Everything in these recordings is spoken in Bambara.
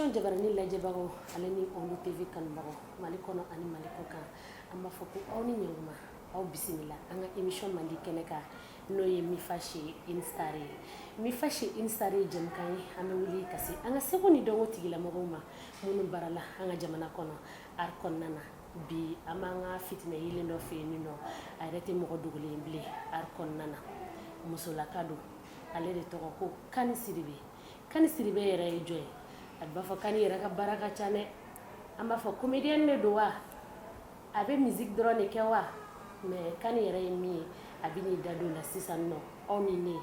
émission jabarani lajɛbagaw ale ni Olu TV kanubagaw Mali kɔnɔ ani Mali kɔ kan an b'a fɔ ko aw ni ɲankuma aw bisimila an ka émission mandi kɛnɛ kan n'o ye Mifache une star ye Mifache une star ye jɛmukan ye an bɛ wuli ka se an ka seko ni dɔnko tigilamɔgɔw ma minnu barala an ka jamana kɔnɔ art kɔnɔna na bi an b'an ka fitinɛ yelen dɔ fɛ yen nɔ a yɛrɛ tɛ mɔgɔ dogolen bilen art kɔnɔna na musolaka don ale de tɔgɔ ko Kani Sidibe Kani Sidibe yɛrɛ ye jɔn ye a b'a fɔ Kani yɛrɛ ka baara ka ca dɛ an b'a fɔ comédienne de don wa a bɛ musique dɔrɔn de kɛ wa mais Kani yɛrɛ ye min ye a bɛ n'i da don la sisan nɔ aw ni ne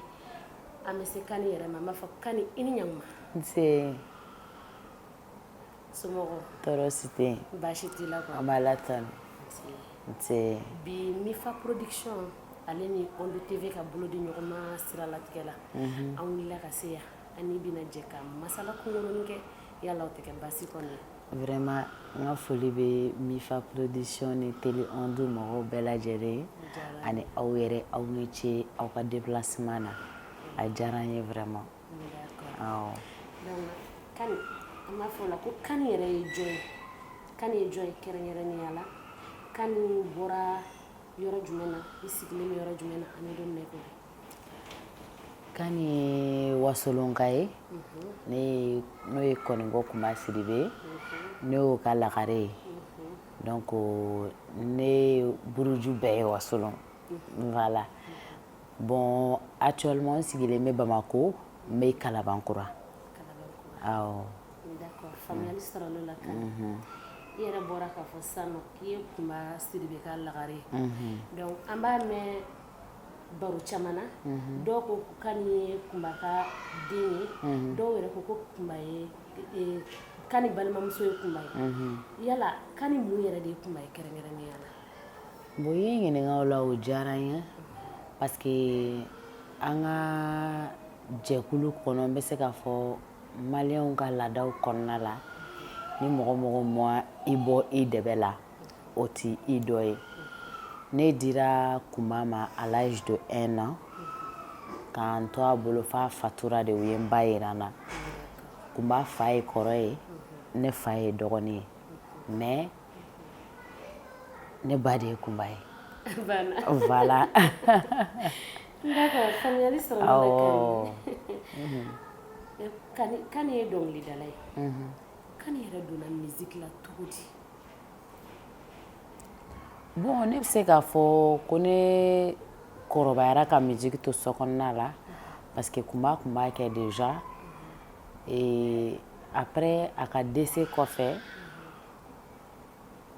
an bɛ se Kani yɛrɛ ma an b'a fɔ Kani i ni ɲankuma nse somɔgɔw tɔɔrɔ si tɛ yen baasi t'i la quoi an b'a la tan nse bi Mifa production ale ni Olu TV ka bolo di ɲɔgɔn ma sira latigɛ la an wulila ka se yan ani bɛna jɛ ka masala kunkurunin kɛ yala o tɛ kɛ baasi kɔni ye vraiment n ka foli bɛ Mifa production ni télé Ondu mɔgɔw bɛɛ lajɛlen ye ani aw yɛrɛ aw ni ce aw ka déplacement na a diyara n ye vraiment d'accord donc Kani an b'a fɔ o la ko Kani yɛrɛ ye jɔn ye Kani ye jɔn ye kɛrɛnkɛrɛnnenya la Kani bɔra yɔrɔ jumɛn na i sigilen bɛ yɔrɔ jumɛn na an bɛ don min na i ko bi Kani ye wasolonka ye n'o ye Kɔnigɔ Kunba Sidibe ne y'o ka lakare ye donc ne buruju bɛɛ ye wasolon voilà bon actuellement n sigilen bɛ Bamako n bɛ Kalabankura awɔ d'accord faamuyali sɔrɔ l'o la Kani i yɛrɛ bɔra k'a fɔ sisan nɔ k'i ye Kunba Sidibe ka lakare ye donc an b'a mɛn baro caman na dɔw ko Kani ye Kunba ka den ye dɔw yɛrɛ ko ko Kunba ye Kani balimamuso ye Kunba ye yala Kani mun yɛrɛ de ye Kunba ye kɛrɛnkɛrɛnnenya la bon i ye ɲininka o la o diyara n ye parce que an ka jɛkulu kɔnɔ n bɛ se k'a fɔ maliyɛnw ka laadaw kɔnɔna la ni mɔgɔ ma i bɔ i dɛbɛ la o tɛ i dɔ ye ne dira Kunba ma à l'âge de 1 an k'an to a bolo f'a fatura de u ye n ba jira n na Kunba fa ye kɔrɔ ye ne fa ye dɔgɔnin ye mais ne ba de ye Kunba ye voilà d'accord faamuyali sɔrɔ l'o la Kani ye dɔnkilidala ye Kani yɛrɛ donna musique la cogo di bon ne bɛ se k'a fɔ ko ne kɔrɔbayara ka musique to sokɔnɔna la parce que Kunba tun b'a kɛ déjà et après a ka décès kɔfɛ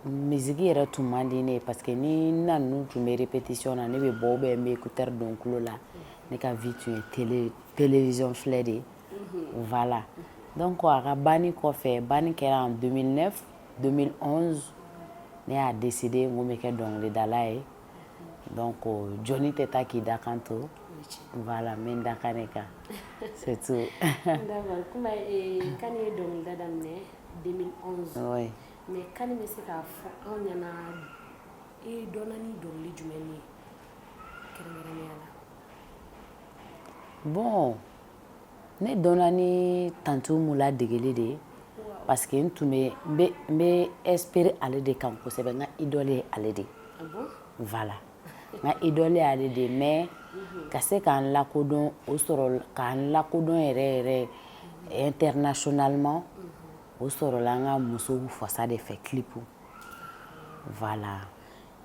musique yɛrɛ tun man di ne ye parce que ni n na ninnu tun bɛ répétition na ne bɛ bɔ ou bien n bɛ écouteur don n tulo la ne ka vie tun ye télévision filɛ de ye voilà donc a ka banni kɔfɛ banni kɛra en 2009 2011 ne y'a décidé n ko n bɛ kɛ dɔnkilidala ye donc jɔnni tɛ taa k'i da kan to voilà n bɛ n da kan ne kan c'est tout d'accord Kani ye dɔnkilida daminɛ 2011 oui mais Kani bɛ se k'a fɔ anw ɲɛna i dɔnna ni dɔnkili jumɛn ye kɛrɛnkɛrɛnnenya la bon ne dɔnna ni tanti Umu ladegeli de ye parce que n bɛ espérer ale de kan kosɛbɛ n ka idole ye ale de ye voilà n ka idole y'ale de ye mais ka se k'an lakodɔn o sɔrɔ k'an lakodɔn yɛrɛ yɛrɛ internationalement o sɔrɔla an ka musow fasa de fɛ clip voilà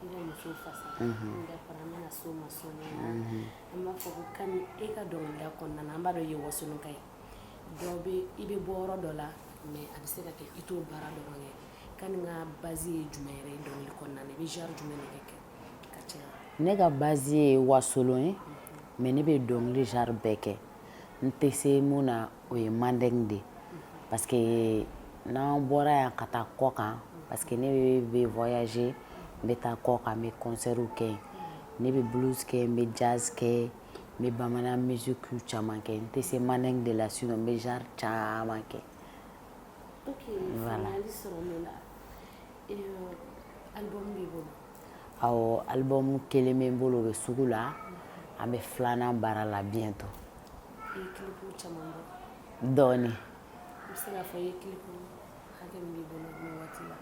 i ka musow fasa d'accord an bɛna s'o ma sɔɔni an b'a fɔ ko Kani e ka dɔnkilida kɔnɔna na an b'a dɔn i ye wasolonka ye i bɛ bɔ yɔrɔ dɔ la mais a bɛ se ka kɛ i t'o baara dɔrɔn kɛ Kani ka base ye jumɛn yɛrɛ ye dɔnkili kɔnɔna na i bɛ genre jumɛn de kɛ ka caya ne ka base ye wasolon ye mais ne bɛ dɔnkili genre bɛɛ kɛ n tɛ se mun na o ye mandeng de parce que n'an bɔra yan ka taa kɔ kan parce que ne bɛ voyager n bɛ taa kɔ kan n bɛ concertw kɛ yen ne bɛ blues kɛ n bɛ jazz kɛ n bɛ bamanan musique caman kɛ n tɛ se mandeng de la sinon n bɛ genre caman kɛ ok faamuyali sɔrɔ l'o la album b'i bolo awɔ album kelen bɛ n bolo o bɛ sugu la an bɛ filanan baara la bientôt i ye clip caman bɔ dɔɔni se k'a fɔ i ye clip hakɛ min b'i bolo nin waati la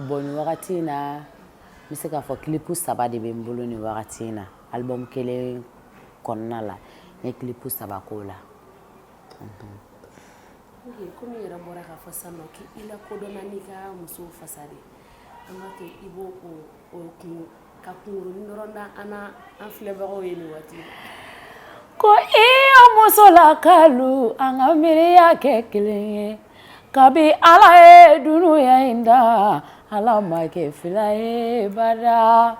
bon nin wagati in na n bɛ se k'a fɔ clip 3 de bɛ n bolo nin wagati in na album kelen kɔnɔna la n ye clip 3 k'o la komi i yɛrɛ bɔra k'a fɔ sisan nɔ k'i lakodɔnna n'i ka musow fasa de an b'a to i b'o ka kunkurunin dɔrɔn da an filɛbagaw ye nin waati ko i yo muso lakalu an ka miiriya kɛ kelen ye kabi ala ye dunuya in da ala ma kɛ fila ye bada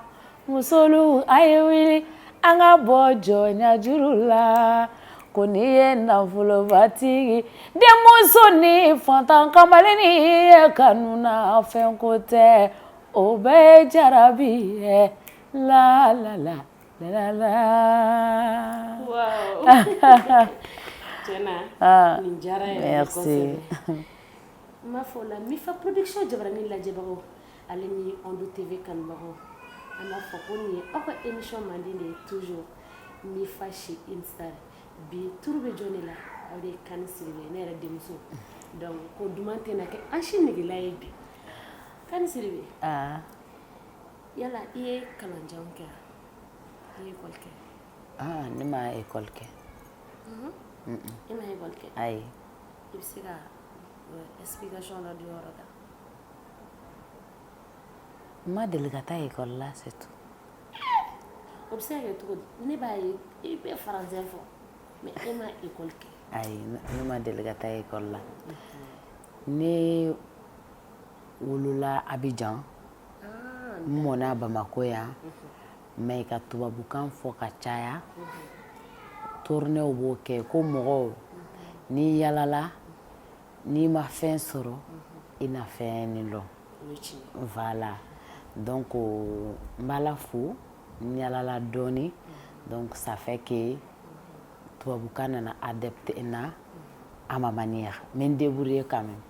musolu a ye wuli an ka bɔ jɔnya juru la ko n'i ye nafolobatigi denmuso ni fantan kamalennin ye kanu na fɛn ko tɛ o bɛɛ ye jarabi ye la la la la la. Wow. Tiɲɛna nin diyara yɛrɛ kosɛbɛ n b'a fɔ la Mifa production Jabaranin lajɛbagaw ale ni Ondo TV kanubagaw an b'a fɔ ko nin ye aw ka émission mandi de ye toujours Mifa chez Instar bi turu bɛ jɔn de la aw de ye Kani Sidibe ne yɛrɛ denmuso donc ko duman tɛna kɛ an si negela ye bi Kani Sidibe yala i ye kalanjanw kɛ i ye école kɛ ne ma école kɛ i ma école kɛ ayi i bɛ se ka explication dɔ di o yɔrɔ kan n ma deli ka taa école la c'est tout o bɛ se ka kɛ cogo di ne b'a ye i bɛ français fɔ mais e ma école kɛ ayi ne ma deli ka taa école la ne wolola Abidjan n mɔna Bamako yan mais ka tubabukan fɔ ka caya tournéw b'o kɛ ko mɔgɔw n'i yalala n'i ma fɛn sɔrɔ i na fɛn nin dɔn voilà donc n b'Ala fo n yalala dɔɔni donc ça fait que tubabukan nana adapté n na à ma manière mais n débrouiller quand même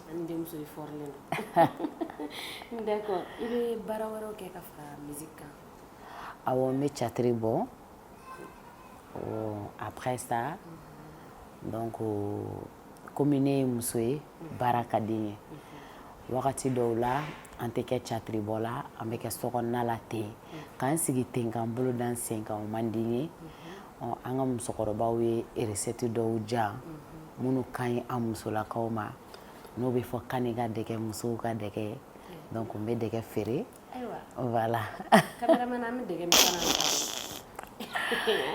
ani denmuso de fɔrilen don d'accord i bɛ baara wɛrɛw kɛ ka fara musique kan awɔ n bɛ catiri bɔ après ça donc komi ne ye muso ye baara ka di n ye wagati dɔw la an tɛ kɛ catiribɔ la an bɛ kɛ sokɔnɔna la ten k'an sigi ten k'an bolo da n sen kan o man di n ye an ka musokɔrɔbaw ye recette dɔw diyan minnu ka ɲi an musolakaw ma n'o bɛ fɔ kani ka dɛgɛ musow ka dɛgɛ donc n bɛ dɛgɛ feere voilà cameraman an bɛ dɛgɛ min fana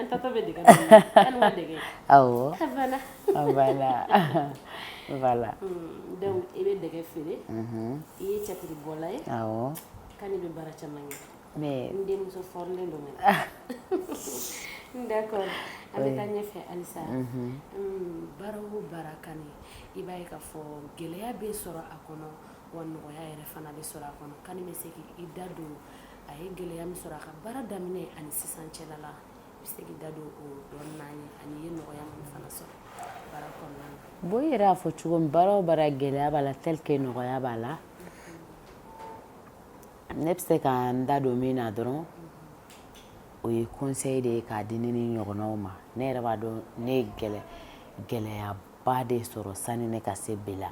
an tatɔ bɛ dɛgɛ min an ma dɛgɛ awɔ voilà voilà donc i bɛ dɛgɛ feere i ye catiribɔla ye awɔ kani bɛ baara caman kɛ mais n denmuso fɔrilen don d'accord an bɛ taa ɲɛfɛ halisa baara o baara kani i b'a ye k'a fɔ gɛlɛya bɛ sɔrɔ a kɔnɔ wa nɔgɔya yɛrɛ fana bɛ sɔrɔ a kɔnɔ kani bɛ se k'i da don a ye gɛlɛya min sɔrɔ a ka baara daminɛ ani sisan cɛla la i bɛ se k'i da don o dɔɔnin n'an ye ani i ye nɔgɔya min fana sɔrɔ baara kɔnɔna na bon i yɛrɛ y'a fɔ cogo min baara o baara gɛlɛya b'a la tel que nɔgɔya b'a la ne bɛ se ka n da don min na dɔrɔn o ye conseil de ye k'a di ne ni ɲɔgɔnnaw ma ne yɛrɛ b'a dɔn ne ye gɛlɛyaba de sɔrɔ sani ne ka se bi la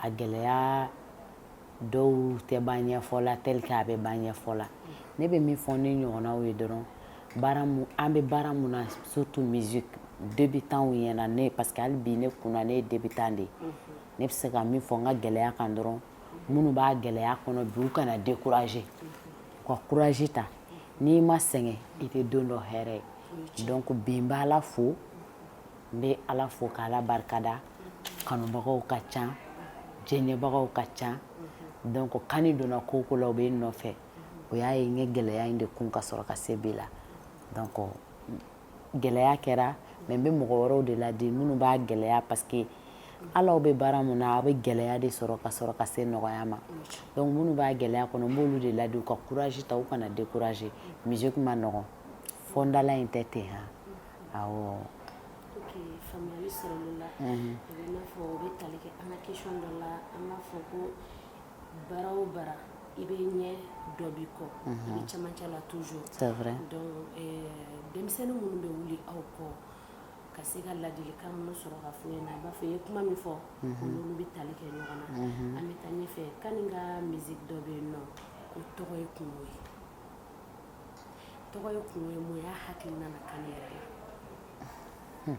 a gɛlɛya dɔw tɛ ban ɲɛfɔ la tel que a bɛ ban ɲɛfɔ la ne bɛ min fɔ ne ɲɔgɔnnaw ye dɔrɔn an bɛ baara mun na surtout musique débutant ɲɛna ne parce que hali bi ne kunna ne ye débutant de ye ne bɛ se ka min fɔ n ka gɛlɛya kan dɔrɔn minnu b'a gɛlɛya kɔnɔ bi u kana décourager u ka courage ta n'i ma sɛgɛn i tɛ don dɔ hɛrɛ ye donc bi n bɛ Ala fo n bɛ Ala fo k'Ala barikada kanubagaw ka ca jɛɲɛbagaw ka ca donc kani donna ko o ko la u bɛ n nɔfɛ o y'a ye n ye gɛlɛya in de kun ka sɔrɔ ka se bi la donc gɛlɛya kɛra mais n bɛ mɔgɔ wɛrɛw de ladi minnu b'a gɛlɛya parce que hali aw bɛ baara mun na aw bɛ gɛlɛya de sɔrɔ ka sɔrɔ ka se nɔgɔya ma donc minnu b'a gɛlɛya kɔnɔ n b'olu de ladi u ka courage ta u kana décourager musique ma nɔgɔn fɔ n dala in tɛ ten awɔ ok faamuyali sɔrɔla la a bɛ i n'a fɔ o bɛ tali kɛ an ka question dɔ la an b'a fɔ ko baara o baara i bɛ ɲɛ dɔ b'i kɔ i bɛ cɛmancɛ la toujours c'est vrai donc denmisɛnnin minnu bɛ wuli aw kɔ ka se ka ladilikan minnu sɔrɔ ka f'u ɲɛna i b'a fɔ i ye kuma min fɔ olu bɛ tali kɛ ɲɔgɔn na an bɛ taa ɲɛfɛ Kani ka musique dɔ bɛ yen nɔ ko tɔgɔ ye kungo ye tɔgɔ ye kungo ye mun y'a hakilina na Kani yɛrɛ la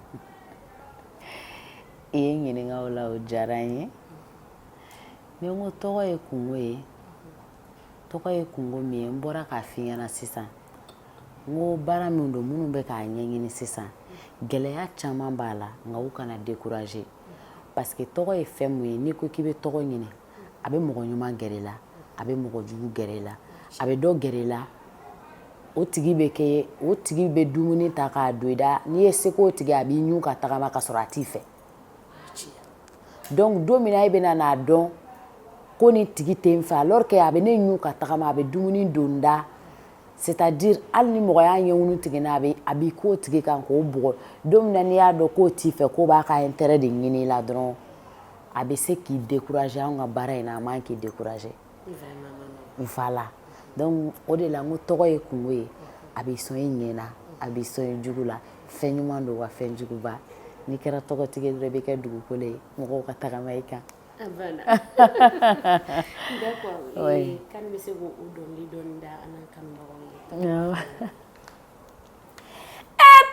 i ye ɲininka o la o diyara n ye ni n ko tɔgɔ ye kungo ye tɔgɔ ye kungo min ye n bɔra k'a f'i ɲɛna sisan n ko baara min don minnu bɛ k'a ɲɛɲini sisan gɛlɛya caman b'a la nka u kana décourager parce que tɔgɔ ye fɛn mun ye n'i ko k'i bɛ tɔgɔ ɲini a bɛ mɔgɔ ɲuman gɛrɛ i la a bɛ mɔgɔ jugu gɛrɛ i la a bɛ dɔ gɛrɛ i la o tigi bɛ dumuni ta k'a don i da n'i ye se k'o tigi a b'i ɲu ka tagama ka sɔrɔ a t'i fɛ donc don min na e bɛna n'a dɔn ko ni tigi tɛ n fɛ alors que a bɛ ne ɲu ka tagama a bɛ dumuni don n da c'est-à-dire hali ni mɔgɔ y'a ɲɛŋunu tigɛ n'a a b'i k'o tigi kan k'o bugɔ don min na n'i y'a dɔn k'o t'i fɛ k'o b'a ka intérêt de ɲini i la dɔrɔn a bɛ se k'i décourager anw ka baara in na a man k'i décourager voilà donc o de la n ko tɔgɔ ye kungo ye a b'i sɔn i ɲɛ na a b'i sɔn i jugu la fɛn ɲuman don wa fɛn juguba n'i kɛra tɔgɔtigi dɔrɔn i bɛ kɛ dugukolo ye mɔgɔw ka tagama i kan d'accord Kani bɛ se k'o dɔnkili dɔɔni da an n'an kanubagaw ye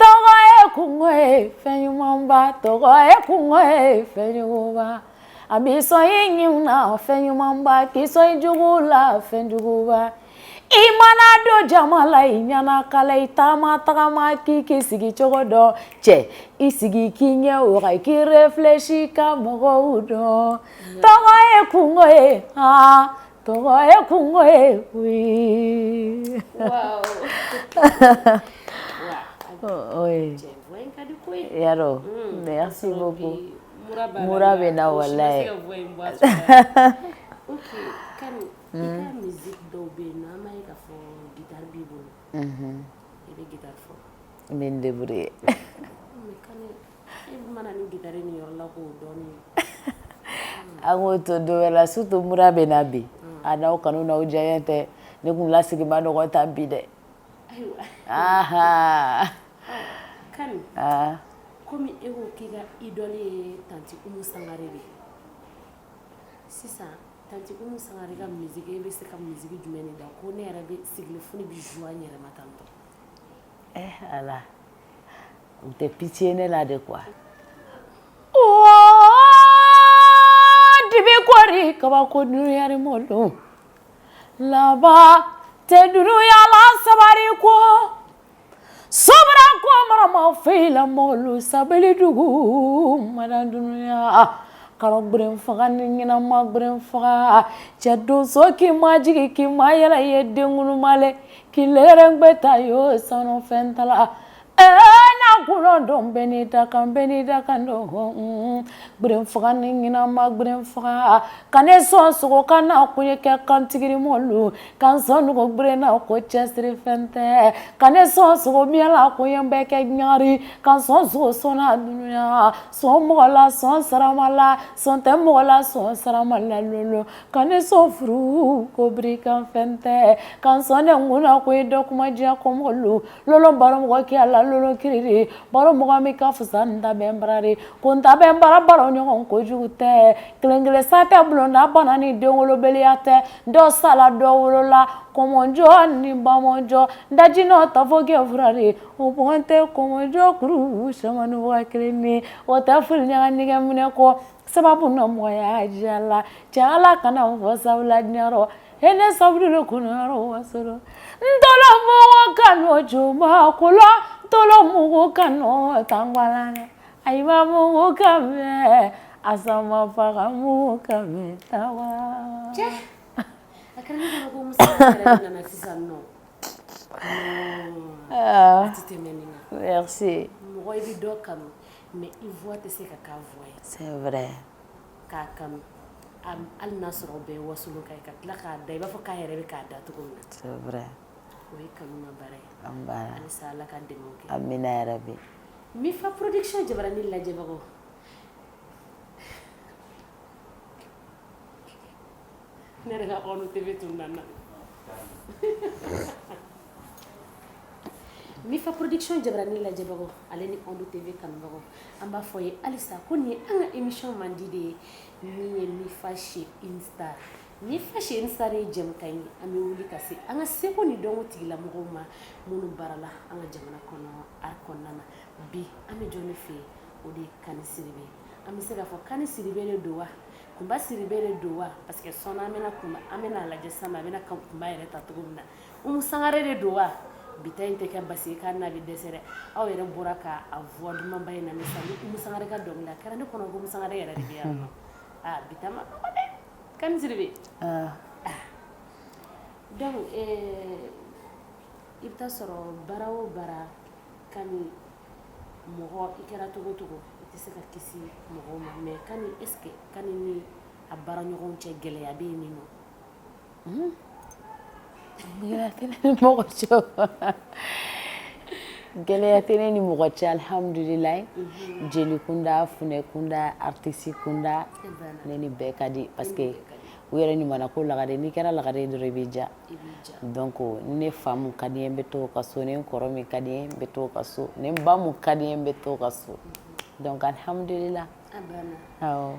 tɔgɔ ye kungo ye fɛn ɲumanba tɔgɔ ye kungo ye fɛn juguba a b'i sɔn i ɲɛw na fɛn ɲumanba k'i sɔn i jugu la fɛn juguba i mana don jama la i ɲɛna kala i taama tagama k'i sigi cogo dɔn cɛ i sigi k'i ɲɛ waga k'i réfléchir ka mɔgɔw dɔn tɔgɔ ye kungo ye tɔgɔ ye kungo ye oui oui yaro merci beaucoup mura bɛ na wallahi ok Kani i ka musique dɔw bɛ yen nɔ an b'a ye k'a fɔ guitare b'i bolo i bɛ guitare fɔ n bɛ n débrouiller mais Kani e mana ni guitare ni yɔrɔ la k'o dɔɔni an k'o to don wɛrɛ la surtout mura bɛ na bi a n'aw kanu n'aw diyaɲɛ tɛ ne kun lasigi ma nɔgɔn tan bi dɛ Kani komi e ko k'i ka idole ye tanti Umu Sangare de sisan tanti Umu Sangare ka musique e bɛ se ka musique jumɛn de da ko ne yɛrɛ bɛ sigilen fo ne bɛ joie n yɛrɛ ma tantɔ ala u tɛ pitié ne la de quoi dibi kɔri kabako dunuyari mɔlu laba tɛ dunuya la sabari kɔ sobra ko marama fila mɔlu sabali dugu mana dunuya karo gberen faga ni ɲɛnama gberen faga cɛ donso k'i ma jigi k'i ma yɛlɛ ye denŋulumale k'i lɛrɛngbɛ ta yo sanu fɛn tala na kuno don beni dakan don gberen faga ni ɲɛnama gberen faga ka ne sɔn sogo ka na kun ye kɛ kantigiri mɔlu kan sɔn nugu gberen na ko cɛsiri fɛn tɛ ka ne sɔn sogo miɛla kun ye bɛ kɛ ɲari kan sɔn sogo sɔnna dunuya sɔn mɔgɔ la sɔn sarama la sɔn tɛ mɔgɔ la sɔn sarama la lolo ka ne sɔn furu ko biri kan fɛn tɛ kan sɔn ne ŋuna ko ye dɔ kuma diya kɔmɔlu lolo baro mɔgɔ kɛ la lolo kiriri baro mɔgɔ min ka fusa n ta bɛn barari ko n ta bɛn bara baro ɲɔgɔn kojugu tɛ kelen kelen sa tɛ bulonda bana ni denwolobeliya tɛ dɔ sala dɔ wolola kɔmɔjɔ ni bamɔjɔ dajinɔ ta fɔ kɛ furari o bɔn tɛ kɔmɔjɔ kuru samani wa kelen ni o tɛ fili ɲaga nɛgɛ minɛ kɔ sababu na mɔgɔya diya la cɛ ala kana fɔ sabula diɲarɔ hele sabulu de kɔnɔyɔrɔ wasɔrɔ ntɔlɔmɔgɔ ka n'o juma kolo ntɔlɔmɔgɔ ka n'o tangwalana ayiwa mɔgɔ ka mɛn asama faga mɔgɔ ka mɛn tawa. a kɛra ne kɔnɔ ko muso yɛrɛ nana sisan nɔ a tɛ tɛmɛ nin kan. Merci. mɔgɔ i bɛ dɔ kanu mais i voix tɛ se ka k'a voix ye. C'est vrai. k'a kanu hali n'a sɔrɔ o bɛɛ ye wasolon ka ye ka tila k'a da i b'a fɔ k'a yɛrɛ bɛ k'a da cogo min na. C'est vrai. o ye kanu ma baara ye. An baara. halisa ala ka dɛmɛw kɛ. Amina yarabi. Mifa production jabarani lajɛbagaw. ne yɛrɛ ka ɔnu tv tun nana Mifa production jabrani la jabago ale ni Ondo TV kanbago an b'a fɔ ye halisa ko ni an ka émission man di de ye min ye Mifa chez une star Mifa chez une star ye jɛmukan ye an bɛ wuli ka se an ka seko ni dɔnko tigilamɔgɔw ma minnu baarala an ka jamana kɔnɔ art kɔnɔna na bi an bɛ jɔn de fɛ yen o de ye Kani Sidibe an bɛ se k'a fɔ Kani Sidibe de don wa Kunba Sidibe de don wa parce que sɔnna an bɛna lajɛ sisan a bɛna Kunba yɛrɛ ta cogo min na Umu Sangare de don wa bita in tɛ kɛ basi k'a n'a bɛ dɛsɛ dɛ aw yɛrɛ bɔra ka a voix dumanba in lamɛn sisan ni Umu Sangare ka dɔnkili la kɛra ne kɔnɔ ko Umu Sangare yɛrɛ de bɛ yan nɔ bita ma nɔgɔ dɛ Kani Sidibe donc i bɛ taa sɔrɔ baara o baara Kani mɔgɔ i kɛra cogo o cogo i tɛ se ka kisi mɔgɔw ma mais Kani est ce que Kani ni a baara ɲɔgɔnw cɛ gɛlɛya bɛ yen nin nɔ gɛlɛya tɛ ne ni mɔgɔ cɛ alhamdulilayi jeli kunda funɛ kunda artiste kunda ne ni bɛɛ ka di parce que u yɛrɛ ɲuman ko lagare n'i kɛra lagare dɔrɔn i bɛ ja donc ni ne fa mun ka di n ye n bɛ to ka so ni n kɔrɔ min ka di n ye n bɛ to ka so ni n ba mun ka di n ye n bɛ to ka so donc alhamdulillah awɔ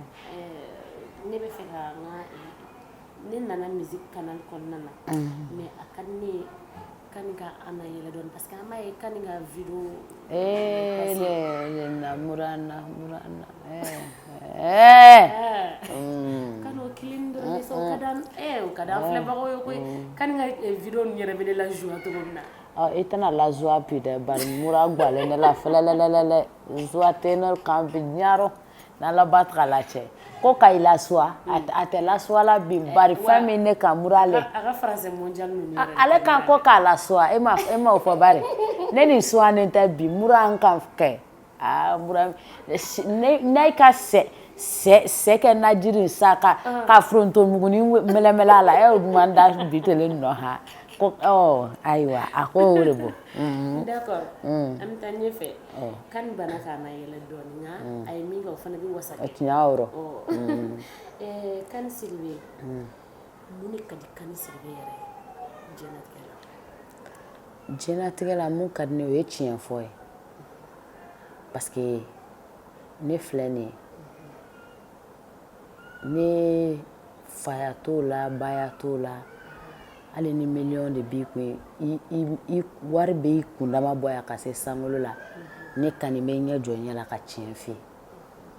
ne bɛ fɛ ka n ka ne nana musique canal kɔnɔna na mais a ka di ne ye Kani ka ana yɛlɛ dɔɔni parce que an b'a ye Kani ka vidéo Murana Kani o kelen dɔrɔn bɛ se o ka d'an filɛbagaw ye koyi Kani ka vidéo ninnu yɛrɛ bɛ ne lajoie cogo min na i tɛna lajoie bi dɛ bari mura gwalen ne la fɛlɛlɛlɛlɛ joie tɛ ne kan bi ɲaro n'Ala b'a ta la cɛ ko ka i lasoie a tɛ lasoie la bi bari fɛn min ne kan mura ale a ka français mondial ninnu ale kan ko k'a lasoie e ma o fɔ bari ne ni soilen tɛ bi mura an kan kɛ mura ne ka sɛ kɛ najiri sa ka forontomuguni mɛlɛmɛlɛ a la e man da bi tele nɔ ha ko ayiwa a ko o de bɔ d'accord an bɛ taa ɲɛfɛ Kani bana k'a na yɛlɛ dɔɔni nka a ye min kɛ o fana bɛ wasa kɛ tiɲɛ yɔrɔ Kani Sidibe mun de ka di Kani Sidibe yɛrɛ ye diɲɛlatigɛ la mun ka di ne ye o ye tiɲɛ fɔ ye parce que ne filɛ nin ye ne faya t'o la baya t'o la hali ni miliyɔn de b'i kun i wari bɛ i kundama bɔ yan ka se sankolo la ne Kani bɛ ɲɛ jɔ ɲɛ la ka tiɲɛ f'i ye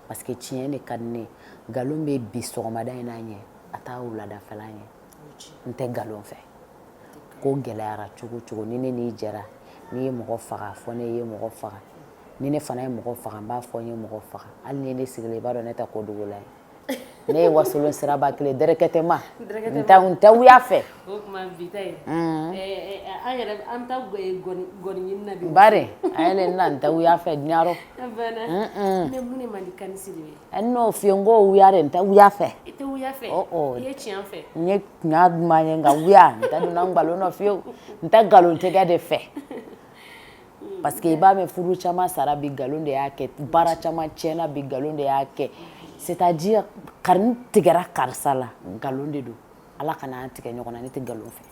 parce que tiɲɛ de ka di ne ye nkalon bɛ bi sɔgɔmada in n'a ɲɛ a t'a wuladafɛla ɲɛ n tɛ nkalon fɛ ko gɛlɛyara cogo o cogo ni ne n'i jɛra n'i ye mɔgɔ faga fɔ ne ye mɔgɔ faga ni ne fana ye mɔgɔ faga n b'a fɔ n ye mɔgɔ faga hali ni ne sigilen i b'a dɔn ne tɛ ko dogo la ye ne ye wasolon siraba kelen dɛrɛkɛtɛ ma n tɛ wuya fɛ o tuma bi ta ye an yɛrɛ an ta gɔni ɲini na bi bari a yɛlɛ n na n tɛ wuya fɛ ɲaro mais mun de man di Kani Sidibe n n'o f'i ye n ko wuya de n tɛ wuya fɛ i tɛ wuya fɛ i ye tiɲɛ fɛ n ye tiɲɛ duman ye nka wuya n tɛ donna nkalon na fiyewu n tɛ nkalontigɛ de fɛ parce que i b'a mɛn furu caman sara bi nkalon de y'a kɛ baara caman tiɲɛna bi nkalon de y'a kɛ c'est à dire kari tigɛra karisa la nkalon de don ala kana an tigɛ ɲɔgɔn na ne tɛ nkalon fɛ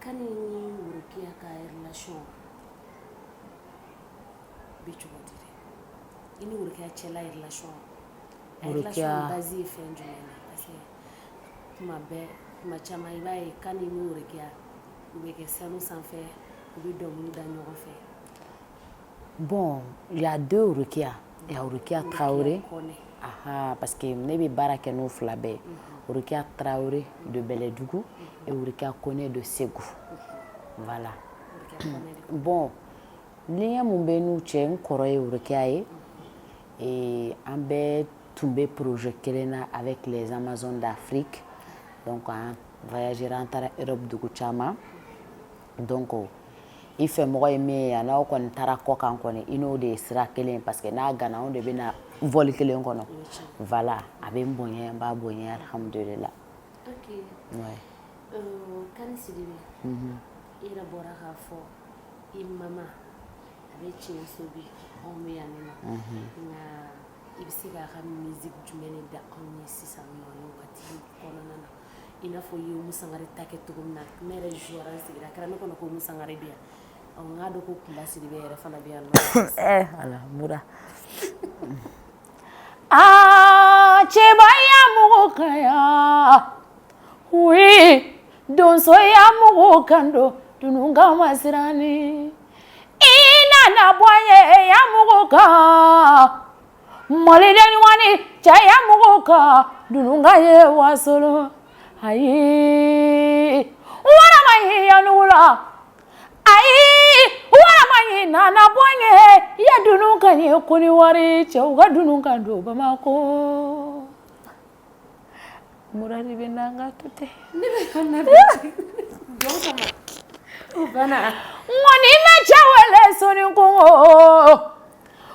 Kani ni Worokiya ka relation bɛ cogo di dɛ i ni Worokiya cɛla relation base ye fɛn jumɛn ye parce que tuma caman i b'a ye Kani ni Worokiya u bɛ kɛ scène sanfɛ u bɛ dɔnkili da ɲɔgɔn fɛ. Bon, il y a deux Worokiya. Il y a Worokiya Traoré. Parce que ne bɛ baara kɛ n'o fila bɛɛ ye. Worokiya Traoré de Bɛlɛdugu et Worokiya Kone de Segu. Voilà. Bon, lien mun bɛ n'u cɛ n kɔrɔ ye Worokiya ye et an bɛɛ tun bɛ projet kelen na avec les Amazones d'Afrique. Donc an voyagera an taara Europe dugu caman. Donc i fɛ mɔgɔ ye min ye yan n'aw kɔni taara kɔ kan kɔni i n'o de ye sira kelen parce que n'a gana anw de bɛ na vol kelen kɔnɔ voilà a bɛ n bonya n b'a bonya alhamdulillah. Ok. Kani Sidibe i yɛrɛ bɔra k'a fɔ i mama a bɛ tiɲɛso bi anw bɛ yan nɔ nka i bɛ se k'a ka musique jumɛn de da anw ye sisan nɔ nin waati kɔnɔna na i n'a fɔ i ye Umu Sangare ta kɛ cogo min na ne yɛrɛ jouera n sigira a kɛra ne kɔnɔ ko Umu Sangare bɛ yan n k'a dɔn ko Kumba Sidibe yɛrɛ fana bɛ yan nɔ. ala mura cɛba ya mugu kan ya oui donso ya mugu kan do dununkan ma sirani i nana bɔ n ye ya mugu kan maliden ɲumanni cɛ ya mugu kan dununkan ye wasolo ayi warama yi yanugu la ayi warama yi nana bɔ n ye ya dununkan ye koni wari cɛw ka dununkan do Bamako murari bɛ n'an ka to ten ne bɛ ka na jɔn kama o banna ŋɔni mɛ cɛ wele soni kungo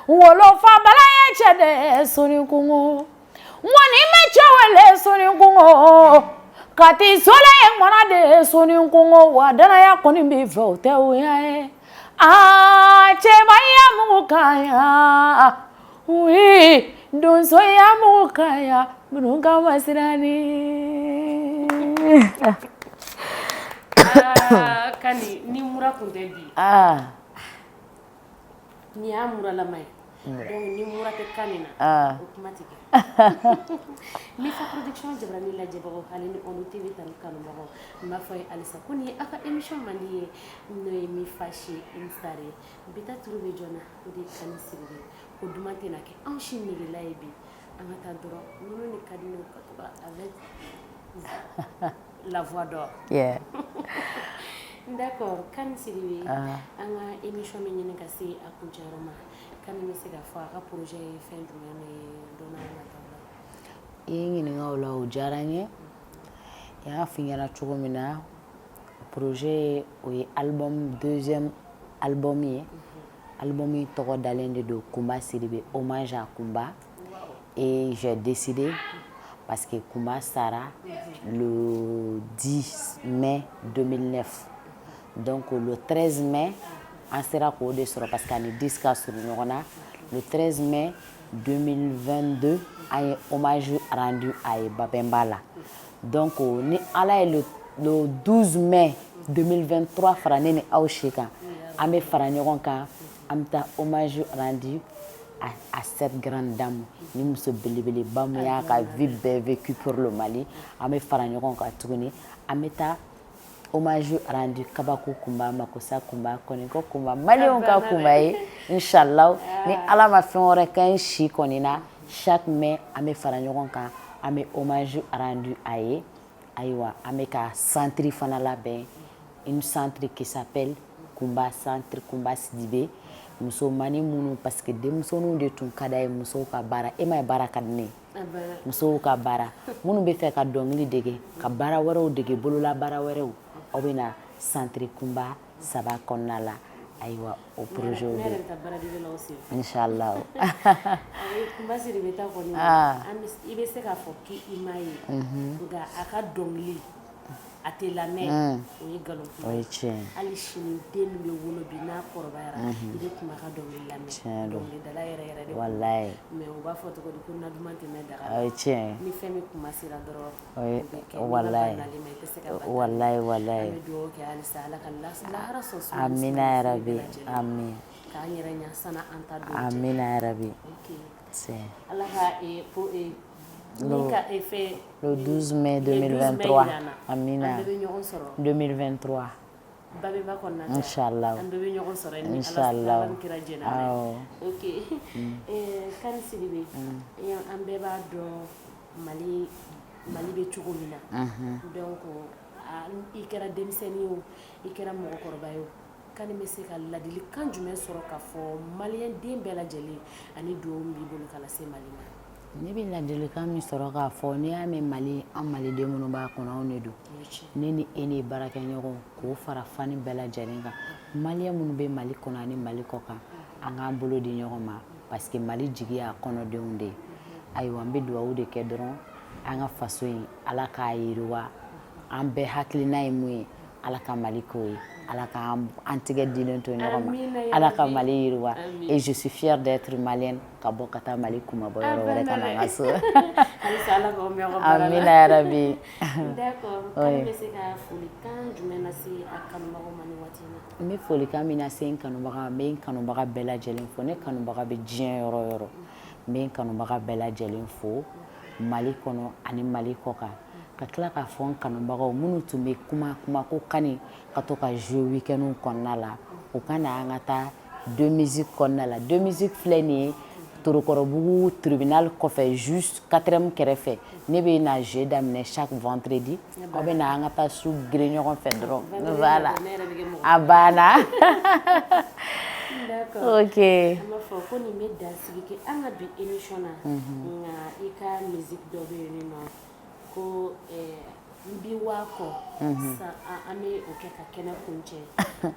wolofa bala ye cɛ de soni kungo ŋɔni mɛ cɛ wele soni kungo kati sola ye ŋɔna de soni kungo wa danaya kɔni b'i fɛ o tɛ o ye cɛba ya mugu kan ya oui donso ya mugu kan ya dununkan ma sirani Kani ni mura kun tɛ bi ni y'a muralama ye donc ni mura tɛ Kani na o kuma tɛ kɛ Mifa Production Jabarani lajɛbagaw hali ni Onu TV tanu kanubagaw n b'a fɔ ye halisa ko nin ye aw ka émission mandi ye n'o ye Mifa Show Star ye bi ta turu bɛ jɔn na o de ye Kani Sidibe ko duman tɛna kɛ anw si negela ye bi an ka taa dɔrɔn minnu ni ka di ne ka to avec la voix d'or. D'accord, Kani Sidibe an ka émission bɛ ɲini ka se a kuncɛyɔrɔ ma Kani bɛ se k'a fɔ a ka projet ye fɛn jumɛn ye don n'a nataw la. I ye ɲininka o la o diyara n ye n y'a f'i ɲɛna cogo min na projet o ye album deuxième album ye album in tɔgɔ dalen de don Kumba Sidibe hommage à Kumba et j'ai décidé parce que Kumba sara le 10 mai 2009 donc le 13 mai an sera k'o de sɔrɔ parce que ani 10 ka surun ɲɔgɔn na le 13 mai 2022 an ye hommage rendu a ye Babemba la donc ni ala ye le 12 mai 2023 fara ne ni aw si kan an bɛ fara ɲɔgɔn kan an bɛ taa hommage rendu à cette grande dame ni muso belebeleba min y'a ka vie bɛɛ vécu pour le Mali an bɛ fara ɲɔgɔn kan tuguni an bɛ taa hommage rendu Kabako Kumba Makosa Kumba Koniko Kumba Maliyɛnw ka Kumba ye inchallah ni ala ma fɛn wɛrɛ kɛ n si kɔni na chaque mai an bɛ fara ɲɔgɔn kan an bɛ hommage rendu a ye ayiwa an bɛ ka centre fana labɛn une centre qui s'appelle Kumba Centre Kumba Sidibe musomani minnu parce que denmisɛnninw de tun ka d'a ye musow ka baara e ma ye baara ka di ne ye musow ka baara minnu bɛ fɛ ka dɔnkili dege ka baara wɛrɛw dege bolola baara wɛrɛw aw bɛ na centre Kumba saba kɔnɔna la ayiwa o projet o bɛ inchallah Kumba Sidibe ta kɔni i bɛ se k'a fɔ k'i ma ye nka a ka dɔnkili a tɛ lamɛn o ye nkalon kuma o ye tiɲɛ hali sini den min bɛ wolo bi n'a kɔrɔbayara i bɛ kuma ka dɔnkili lamɛn dɔnkilidala yɛrɛ yɛrɛ de wallahi mais u b'a fɔ cogo di ko na duman tɛmɛ daga o ye tiɲɛ ni fɛn min kuma sera dɔrɔn o ye wallahi wallahi an bɛ dugawu kɛ halisa ala ka lahara sɔn suma amina yarabi amin k'an yɛrɛ ɲa sani an ta don amina yarabi ala ka le 12 mai 2023 amina 2023 Babemba kɔnɔna inchallah an bɛɛ bɛ ɲɔgɔn sɔrɔ ni inchallah ala kira jɛna ok Kani Sidibe an bɛɛ b'a dɔn Mali bɛ cogo min na donc i kɛra denmisɛnnin o i kɛra mɔgɔkɔrɔba ye o Kani bɛ se ka ladilikan jumɛn sɔrɔ k'a fɔ maliyɛn den bɛɛ lajɛlen ani dugawu min b'i bolo k'a lase Mali ma ne bɛ ladilikan min sɔrɔ k'a fɔ n'i y'a mɛn Mali an maliden minnu b'a kɔnɔ anw de don ne ni e ni baarakɛɲɔgɔn k'o fara fani bɛɛ lajɛlen kan maliyɛn minnu bɛ Mali kɔnɔ ani Mali kɔ kan an k'an bolo di ɲɔgɔn ma parce que Mali jigi y'a kɔnɔdenw de ye ayiwa an bɛ dugawu de kɛ dɔrɔn an ka faso in ala k'a yiriwa an bɛɛ hakilina ye mun ye ala ka Mali k'o ye ala ka an tigɛ dilen to ɲɔgɔn ma ala ka Mali yiriwa et je suis fière d'être malienne ka bɔ ka taa Mali kumabɔ yɔrɔ wɛrɛ ka na n ka so amina ya rabi. D'accord, kan bɛ se ka folikan jumɛn lase a kanubagaw ma ni waati in na? N bɛ folikan min lase n kanubaga n bɛ n kanubaga bɛɛ lajɛlen fo ne kanubaga bɛ diɲɛ yɔrɔ o yɔrɔ n bɛ n kanubaga bɛɛ lajɛlen fo Mali kɔnɔ ani Mali kɔ kan ka tila k'a fɔ n kanubagaw minnu tun bɛ kuma ko kani ka to ka jouer week-end kɔnɔna la u ka na an ka taa deux musiques kɔnɔna la deux musiques filɛ nin ye Torokɔrɔbugu tribunal kɔfɛ juste 4e kɛrɛfɛ ne bɛ na jouer daminɛ chaque vendredi aw bɛ na an ka taa su gere ɲɔgɔn fɛ dɔrɔn voilà a banna. D'accord. Ok. An b'a fɔ ko nin bɛ dansigi kɛ an ka bi émission na nka i ka musique dɔ bɛ yen nɔ ko n bi waa kɔ sisan an bɛ o kɛ ka kɛnɛ kuncɛ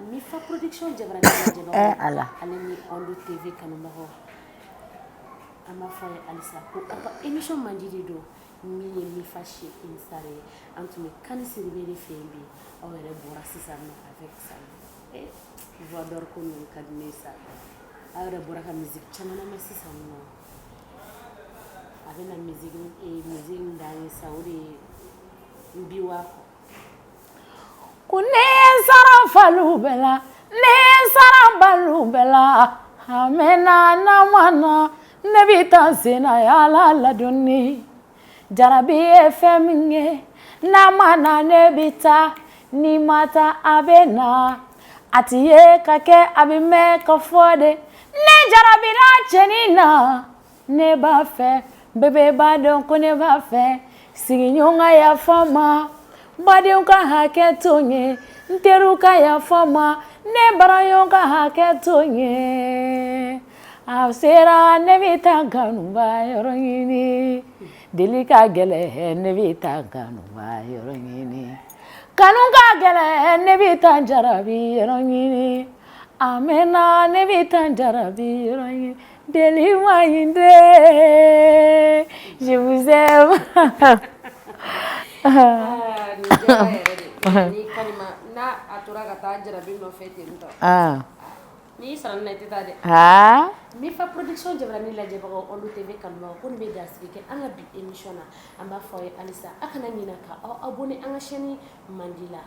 Mifa production Jabara lajɛbagaw ale ni Ondu TV kanubagaw an b'a fɔ a ye halisa ko aw ka émission mandi de don min ye Mifa chez Une Star ye an tun bɛ Kani Sidibe de fɛ yen bi aw yɛrɛ bɔra sisan nɔ avec Sali voix d'or ko ninnu ka di ne ye sa aw yɛrɛ bɔra ka musique caman lamɛn sisan nɔ a bɛna musique min d'an ye sa o de ye n bi waa kɔ. Ko ne sara falu bɛɛ la ne sara balu bɛɛ la a mɛnna n'a ma na ne bɛ taa senna yala ladonni jarabi ye fɛn min ye n'a ma na ne bɛ taa ni ma taa a bɛ na a ti ye ka kɛ a bɛ mɛn ka fɔ de ne jarabira cɛnin na ne b'a fɛ bɛɛ b'a dɔn ko ne b'a fɛ sigiɲɔgɔn ka yafa n ma badenw ka hakɛ to n ye n teriw ka yafa n ma ne baraɲɔgɔn ka hakɛ to n ye a sera ne bɛ taa kanuba yɔrɔ ɲini deli ka gɛlɛn ne bɛ taa kanuba yɔrɔ ɲini kanu ka gɛlɛn ne bɛ taa jarabi yɔrɔ ɲini a mɛnna ne bɛ taa jarabi yɔrɔ ɲini deli ma ɲi de je vous aime. Ni jara yɛrɛ de ni Kanima n'a a tora ka taa jarabi nɔfɛ ten tɔ n'i sara na i tɛ taa dɛ. Mifa production Jabaranin lajɛbagaw Ondu TV kanubagaw ko nin bɛ dansigi kɛ an ka bi émission na an b'a fɔ a ye halisa a kana ɲinɛ ka aw abonné an ka chaîne mandi la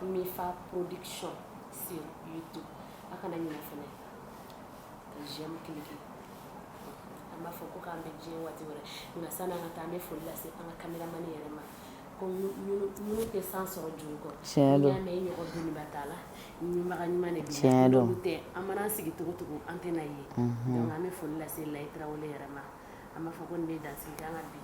Mifa production sur YouTube a kana ɲinɛ fɛnɛ ka j'aime cliquer an b'a fɔ ko k'an bɛ diɲɛ waati wɛrɛ nka san'an ka taa an bɛ foli lase an ka caméraman yɛrɛ ma ko minnu tɛ san sɔrɔ juru kɔ n'i y'a mɛn i ɲɔgɔn doniba t'a la ɲɛbaga ɲuman de b'i la n'olu tɛ an mana sigi cogo o cogo an tɛna ye donc an bɛ foli lase Layi Tarawele yɛrɛ ma an b'a fɔ ko nin bɛ dansigi kɛ an ka bi